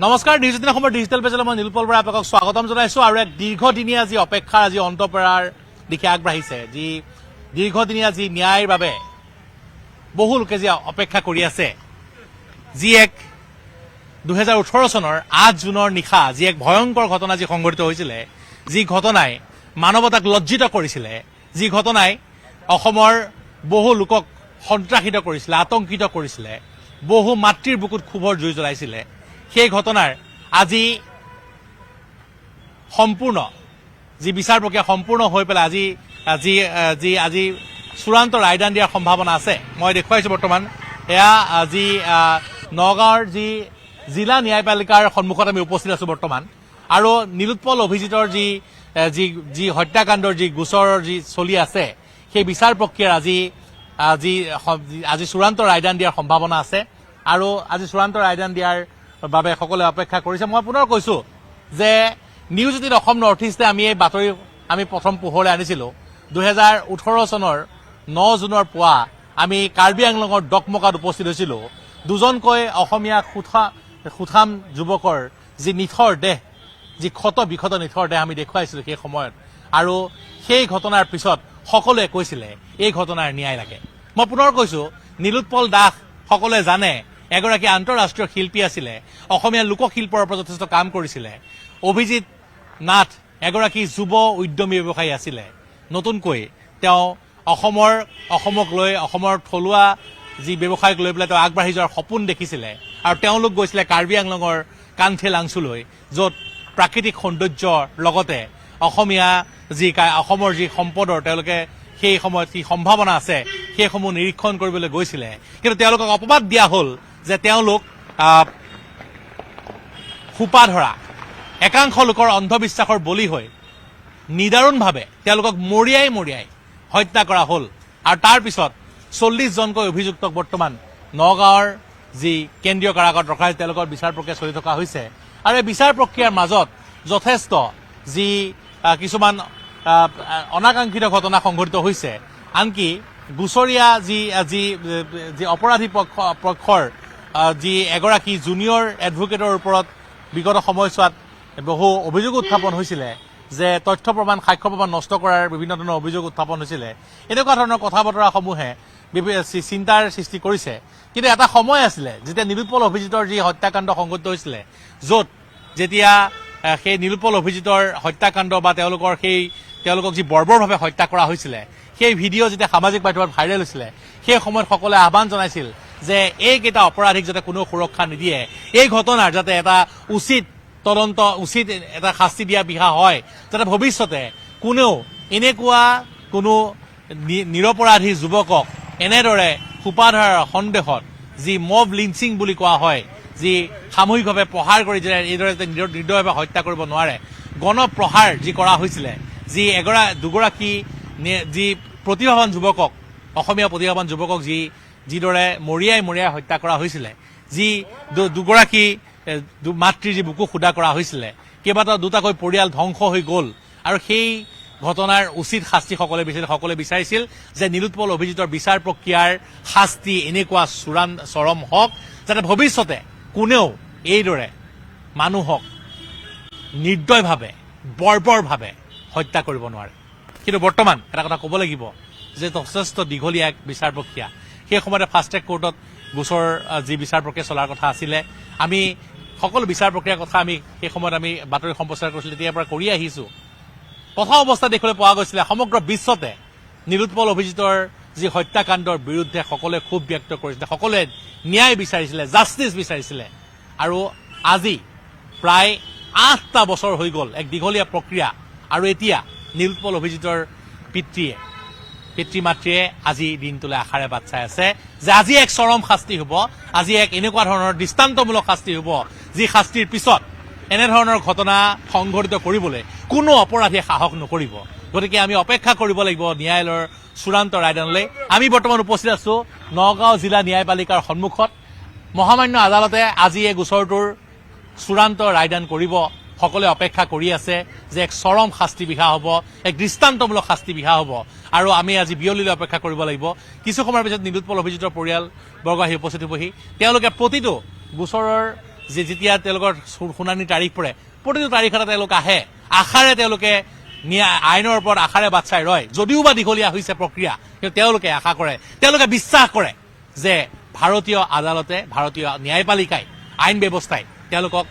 নমস্কাৰ নিউজ 18 অসমৰ ডিজিটেল পেজলৈ মই নীলপল বৰাই আপোনাক স্বাগতম জনাইছো আৰু এক দীৰ্ঘদিনীয়া যি অপেক্ষাৰ আজি অন্তপৰাৰ দিশে আগবাঢ়িছে যি দীৰ্ঘদিনীয়া যি ন্যায়ৰ বাবে বহু লোকে যি অপেক্ষা কৰি আছে যি এক 2018 চনৰ 8 জুনৰ নিশা যি এক ভয়ংকৰ ঘটনা যি সংঘটিত হৈছিল যি ঘটনাই মানৱতাক লজ্জিত কৰিছিল যি ঘটনাই অসমৰ বহু লোকক সন্ত্ৰাসিত কৰিছিল আতংকিত কৰিছিল বহু মাতৃৰ বুকুত ক্ষোভৰ জুই জ্বলাইছিল সেই ঘটনাৰ আজি সম্পূৰ্ণ যি বিচাৰ প্ৰক্ৰিয়া সম্পূৰ্ণ হৈ পেলাই আজি চূড়ান্ত ৰায়দান দিয়াৰ সম্ভাৱনা আছে মই দেখুৱাইছো বৰ্তমান এয়া আজি নগাঁৱৰ যি জিলা ন্যায়পালিকাৰ সন্মুখত আমি উপস্থিত আছো বৰ্তমান আৰু নীলোৎপল অভিজিতৰ যি হত্যাকাণ্ডৰ যি গোচৰৰ যি চলি আছে সেই বিচাৰ প্ৰক্ৰিয়াৰ আজি চূড়ান্ত ৰায়দান দিয়াৰ সম্ভাৱনা আছে আৰু আজি চূড়ান্ত ৰায়দান দিয়াৰ বাবে সকলোৱে অপেক্ষা কৰিছে মই পুনৰ কৈছো যে নিউজ 18 অসম নৰ্থ ইষ্টে আমি এই বাতৰি আমি প্ৰথম পোহৰলৈ আনিছিলো 2018 চনৰ 9 জুনৰ পুৱা আমি কাৰ্বি আংলঙৰ ডকমকাত উপস্থিত হৈছিলো দুজনকৈ অসমীয়া সুঠাম যুৱকৰ যি নিথৰ দেহ যি ক্ষত বিক্ষত নিথৰ দেহ আমি দেখুৱাইছিলো সেই সময়ত আৰু সেই ঘটনাৰ পিছত সকলোৱে কৈছিলে এই ঘটনাৰ ন্যায় লাগে মই পুনৰ কৈছো নীলোৎপল দাস সকলোৱে জানে এগৰাকী আন্তঃৰাষ্ট্ৰীয় শিল্পী আছিলে অসমীয়া লোকশিল্পৰ ওপৰত যথেষ্ট কাম কৰিছিলে অভিজিত নাথ এগৰাকী যুৱ উদ্যমী ব্যৱসায়ী আছিলে নতুনকৈ তেওঁ অসমক লৈ অসমৰ থলুৱা যি ব্যৱসায়ক লৈ পেলাই তেওঁ আগবাঢ়ি যোৱাৰ সপোন দেখিছিলে আৰু তেওঁলোক গৈছিলে কাৰ্বি আংলঙৰ কান্থে লাংচুলৈ য'ত প্ৰাকৃতিক সৌন্দৰ্যৰ লগতে অসমৰ যি সম্পদৰ তেওঁলোকে সেই সময়ত কি সম্ভাৱনা আছে সেইসমূহ নিৰীক্ষণ কৰিবলৈ গৈছিলে কিন্তু তেওঁলোকক অপবাদ দিয়া হ'ল যে তেওঁলোক সোপা ধৰা একাংশ লোকৰ অন্ধবিশ্বাসৰ বলি হৈ নিদাৰুণভাৱে তেওঁলোকক মৰিয়াই হত্যা কৰা হ'ল আৰু তাৰ পিছত 40 জনকৈ অভিযুক্তক বৰ্তমান নগাঁৱৰ যি কেন্দ্ৰীয় কাৰাগাৰত ৰখা হৈছে তেওঁলোকৰ বিচাৰ প্ৰক্ৰিয়া চলি থকা হৈছে আৰু এই বিচাৰ প্ৰক্ৰিয়াৰ মাজত যথেষ্ট যি কিছুমান অনাকাংক্ষিত ঘটনা সংঘটিত হৈছে আনকি গুচৰীয়া যি অপৰাধী পক্ষৰ যি এগৰাকী জুনিয়ৰ এডভোকেটৰ ওপৰত বিগত সময়ছোৱাত বহু অভিযোগ উত্থাপন হৈছিলে যে তথ্য প্ৰমাণ সাক্ষ্য প্ৰমাণ নষ্ট কৰাৰ বিভিন্ন ধৰণৰ অভিযোগ উত্থাপন হৈছিলে এনেকুৱা ধৰণৰ কথা বতৰাসমূহে চিন্তাৰ সৃষ্টি কৰিছে কিন্তু এটা সময় আছিলে যেতিয়া নীলোৎপল অভিজিতৰ যি হত্যাকাণ্ড সংঘটিত হৈছিলে য'ত যেতিয়া সেই নীলোৎপল অভিজিতৰ হত্যাকাণ্ড বা তেওঁলোকক যি বৰ্বৰভাৱে হত্যা কৰা হৈছিলে সেই ভিডিঅ' যেতিয়া সামাজিক মাধ্যমত ভাইৰেল হৈছিলে সেই সময়ত সকলোৱে আহ্বান জনাইছিল যে এইকেইটা অপৰাধীক যাতে কোনো সুৰক্ষা নিদিয়ে এই ঘটনাৰ যাতে এটা উচিত তদন্ত উচিত এটা শাস্তি দিয়া বিহা হয় যাতে ভৱিষ্যতে কোনেও এনেকুৱা কোনো নিৰপৰাধী যুৱকক এনেদৰে সোপা ধৰাৰ সন্দেহত যি মব লিঞ্চিং বুলি কোৱা হয় যি সামূহিকভাৱে প্ৰহাৰ কৰি যে এইদৰে নিৰ্দয়ভাৱে হত্যা কৰিব নোৱাৰে গণপ্ৰহাৰ যি কৰা হৈছিলে যি দুগৰাকী যি প্ৰতিভাৱান যুৱকক অসমীয়া প্ৰতিভাৱান যুৱকক যিদৰে মৰিয়াই হত্যা কৰা হৈছিলে যি দুগৰাকী মাতৃৰ যি বুকু খুদা কৰা হৈছিলে কেইবাটাও দুটাকৈ পৰিয়াল ধ্বংস হৈ গ'ল আৰু সেই ঘটনাৰ উচিত শাস্তি সকলোৱে বিচাৰিছিল যে নীলোৎপল অভিজিতৰ বিচাৰ প্ৰক্ৰিয়াৰ শাস্তি এনেকুৱা চৰম হওক যাতে ভৱিষ্যতে কোনেও এইদৰে মানুহক নিৰ্দয়ভাৱে বৰ্বৰভাৱে হত্যা কৰিব নোৱাৰে কিন্তু বৰ্তমান এটা কথা ক'ব লাগিব যে যথেষ্ট দীঘলীয়া এক বিচাৰ প্ৰক্ৰিয়া সেই সময়তে ফাষ্ট ট্ৰেক কোৰ্টত গোচৰ যি বিচাৰ প্ৰক্ৰিয়া চলাৰ কথা আছিলে আমি সকলো বিচাৰ প্ৰক্ৰিয়াৰ কথা আমি সেই সময়ত আমি বাতৰি সম্প্ৰচাৰ কৰিছিলোঁ তেতিয়াৰ পৰা কৰি আহিছোঁ প্ৰথম অৱস্থা দেখিবলৈ পোৱা গৈছিলে সমগ্ৰ বিশ্বতে নীলোৎপল অভিজিতৰ যি হত্যাকাণ্ডৰ বিৰুদ্ধে সকলোৱে ক্ষোভ ব্যক্ত কৰিছিলে সকলোৱে ন্যায় বিচাৰিছিলে জাষ্টিছ বিচাৰিছিলে আৰু আজি প্ৰায় 8টা বছৰ হৈ গ'ল এক দীঘলীয়া প্ৰক্ৰিয়া আৰু এতিয়া নীলোৎপল অভিজিতৰ পিতৃ মাতৃয়ে আজি দিনটোলৈ আশাৰে বাট চাই আছে যে আজি এক চৰম শাস্তি হ'ব আজি এক এনেকুৱা ধৰণৰ দৃষ্টান্তমূলক শাস্তি হ'ব যি শাস্তিৰ পিছত এনেধৰণৰ ঘটনা সংঘটিত কৰিবলৈ কোনো অপৰাধীয়ে সাহস নকৰিব গতিকে আমি অপেক্ষা কৰিব লাগিব ন্যায়ালয়ৰ চূড়ান্ত ৰায়দানলৈ আমি বৰ্তমান উপস্থিত আছো নগাঁও জিলা ন্যায়পালিকাৰ সন্মুখত মহামান্য আদালতে আজি এই গোচৰটোৰ চূড়ান্ত ৰায়দান কৰিব সকলোৱে অপেক্ষা কৰি আছে যে এক চৰম শাস্তি বিহা হ'ব এক দৃষ্টান্তমূলক শাস্তি বিহা হ'ব আৰু আমি আজি বিয়লিলৈ অপেক্ষা কৰিব লাগিব কিছু সময়ৰ পিছত নীলোৎপল অভিজিতৰ পৰিয়ালবৰ্গ আহি উপস্থিত হ'বহি তেওঁলোকে প্ৰতিটো গোচৰৰ যে যেতিয়া তেওঁলোকৰ শুনানি তাৰিখ পৰে প্ৰতিটো তাৰিখতে তেওঁলোক আহে আশাৰে তেওঁলোকে আইনৰ ওপৰত আশাৰে বাট চাই ৰয় যদিও বা দীঘলীয়া হৈছে প্ৰক্ৰিয়া কিন্তু তেওঁলোকে আশা কৰে তেওঁলোকে বিশ্বাস কৰে যে ভাৰতীয় আদালতে ভাৰতীয় ন্যায়পালিকাই আইন ব্যৱস্থাই তেওঁলোকক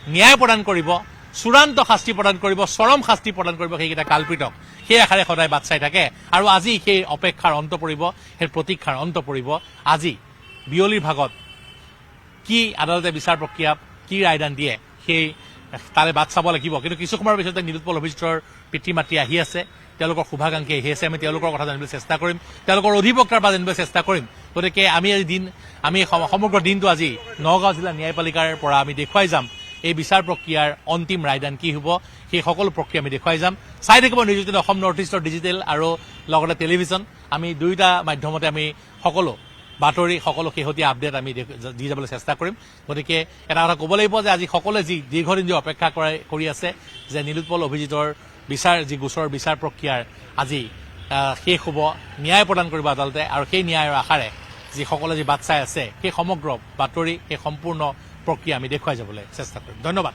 ন্যায় প্ৰদান কৰিব চূড়ান্ত শাস্তি প্ৰদান কৰিব চৰম শাস্তি প্ৰদান কৰিব সেইকেইটা কালপিতক সেই আশাৰে সদায় বাট চাই থাকে আৰু আজি সেই অপেক্ষাৰ অন্ত পৰিব সেই প্ৰতীক্ষাৰ অন্ত পৰিব আজি বিয়লিৰ ভাগত কি আদালতে বিচাৰ প্ৰক্ৰিয়া কি ৰায়দান দিয়ে সেই তালে বাট চাব লাগিব কিন্তু কিছু সময়ৰ পিছতে নীলোৎপল অভিজিতৰ পিতৃ মাতৃ আহি আছে তেওঁলোকৰ শুভাকাংক্ষী আহি আছে আমি তেওঁলোকৰ কথা জানিবলৈ চেষ্টা কৰিম তেওঁলোকৰ অধিবক্তাৰ পৰা জানিবলৈ চেষ্টা কৰিম গতিকে আমি সমগ্ৰ দিনটো আজি নগাঁও জিলা ন্যায়পালিকাৰ পৰা আমি দেখুৱাই যাম এই বিচাৰ প্ৰক্ৰিয়াৰ অন্তিম ৰায়দান কি হ'ব সেই সকলো প্ৰক্ৰিয়া আমি দেখুৱাই যাম চাই থাকিব নিউজ অসম নৰ্থ ইষ্টৰ ডিজিটেল আৰু লগতে টেলিভিছন আমি দুয়োটা মাধ্যমতে আমি সকলো বাতৰি সকলো শেহতীয়া আপডেট আমি দি যাবলৈ চেষ্টা কৰিম গতিকে এটা কথা ক'ব লাগিব যে আজি সকলোৱে যি দীৰ্ঘদিন যি অপেক্ষা কৰি আছে যে নীলোৎপল অভিজিতৰ যি গোচৰৰ বিচাৰ প্ৰক্ৰিয়াৰ আজি শেষ হ'ব ন্যায় প্ৰদান কৰিব আদালতে আৰু সেই ন্যায়ৰ আশাৰে যিসকলে যি বাট চাই আছে সেই সমগ্ৰ বাতৰি সেই সম্পূৰ্ণ প্ৰক্ৰিয়া আমি দেখুৱাই যাবলৈ চেষ্টা কৰিম ধন্যবাদ